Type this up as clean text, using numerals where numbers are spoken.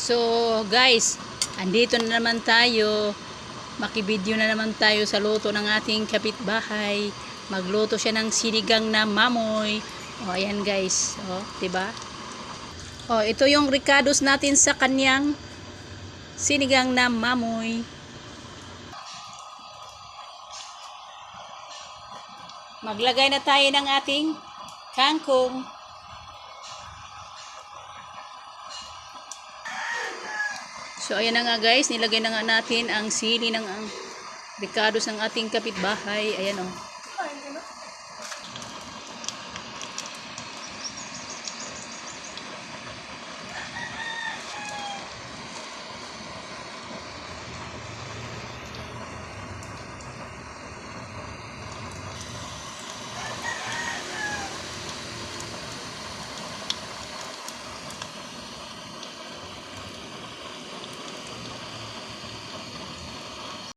So guys, andito na naman tayo. Makibideo na naman tayo sa luto ng ating kapitbahay. Magluto siya ng sinigang na mamoy. O ayan guys, o 'di ba? O ito yung ricados natin sa kanyang sinigang na mamoy. Maglagay na tayo ng ating kangkong. So ayan na nga guys, nilagay na nga natin ang sili ng ricados ng ating kapitbahay. Ayan o.